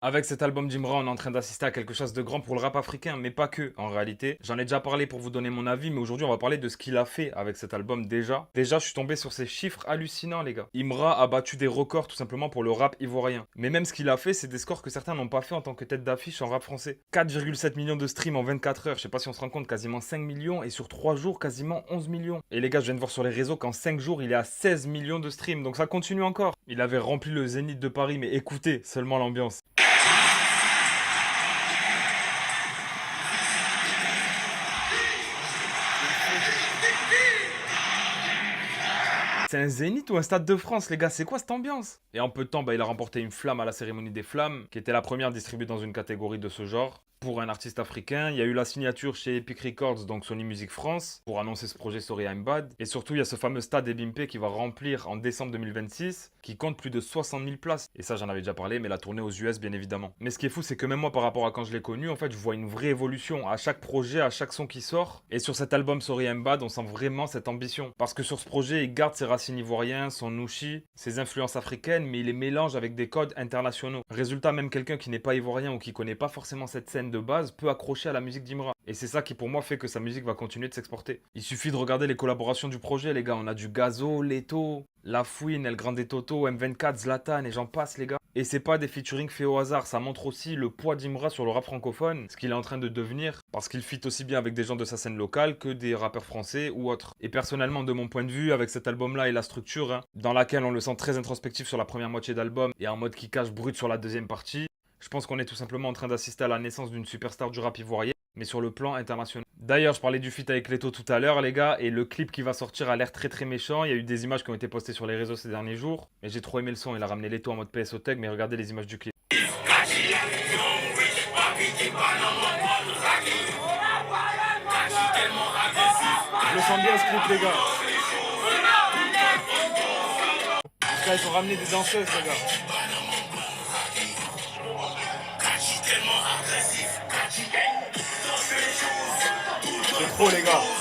Avec cet album d'Imra, on est en train d'assister à quelque chose de grand pour le rap africain, mais pas que, en réalité. J'en ai déjà parlé pour vous donner mon avis, mais aujourd'hui, on va parler de ce qu'il a fait avec cet album déjà. Déjà, je suis tombé sur ces chiffres hallucinants, les gars. Imra a battu des records tout simplement pour le rap ivoirien. Mais même ce qu'il a fait, c'est des scores que certains n'ont pas fait en tant que tête d'affiche en rap français. 4,7 millions de streams en 24 heures, je sais pas si on se rend compte, quasiment 5 millions, et sur 3 jours, quasiment 11 millions. Et les gars, je viens de voir sur les réseaux qu'en 5 jours, il est à 16 millions de streams, donc ça continue encore. Il avait rempli le Zénith de Paris, mais écoutez seulement l'ambiance. C'est un Zénith ou un Stade de France, les gars? C'est quoi cette ambiance? Et en peu de temps, il a remporté une flamme à la cérémonie des flammes, qui était la première distribuée dans une catégorie de ce genre. Pour un artiste africain, il y a eu la signature chez Epic Records, donc Sony Music France, pour annoncer ce projet Sorry I'm Bad. Et surtout, il y a ce fameux stade Ebimpe qui va remplir en décembre 2026, qui compte plus de 60 000 places. Et ça, j'en avais déjà parlé, mais la tournée aux US, bien évidemment. Mais ce qui est fou, c'est que même moi, par rapport à quand je l'ai connu, en fait, je vois une vraie évolution à chaque projet, à chaque son qui sort. Et sur cet album Sorry I'm Bad, on sent vraiment cette ambition. Parce que sur ce projet, il garde ses racines ivoiriennes, son nouchi, ses influences africaines, mais il les mélange avec des codes internationaux. Résultat, même quelqu'un qui n'est pas ivoirien ou qui connaît pas forcément cette scène de base peut accrocher à la musique d'Imra. Et c'est ça qui pour moi fait que sa musique va continuer de s'exporter. Il suffit de regarder les collaborations du projet, les gars. On a du Gazo, Leto, La Fouine, El Grande Toto, M24, Zlatan et j'en passe, les gars. Et c'est pas des featuring faits au hasard, ça montre aussi le poids d'Imra sur le rap francophone, ce qu'il est en train de devenir, parce qu'il fit aussi bien avec des gens de sa scène locale que des rappeurs français ou autres. Et personnellement, de mon point de vue, avec cet album-là et la structure, dans laquelle on le sent très introspectif sur la première moitié d'album et en mode qui cache brut sur la deuxième partie, je pense qu'on est tout simplement en train d'assister à la naissance d'une superstar du rap ivoirien, mais sur le plan international. D'ailleurs, je parlais du feat avec Leto tout à l'heure, les gars, et le clip qui va sortir a l'air très très méchant. Il y a eu des images qui ont été postées sur les réseaux ces derniers jours, mais j'ai trop aimé le son. Il a ramené Leto en mode PSO Tech, mais regardez les images du clip. Je le sens bien ce clip, les gars. Jusqu'à ils ont ramené des danseuses, les gars. C'est trop, les gars.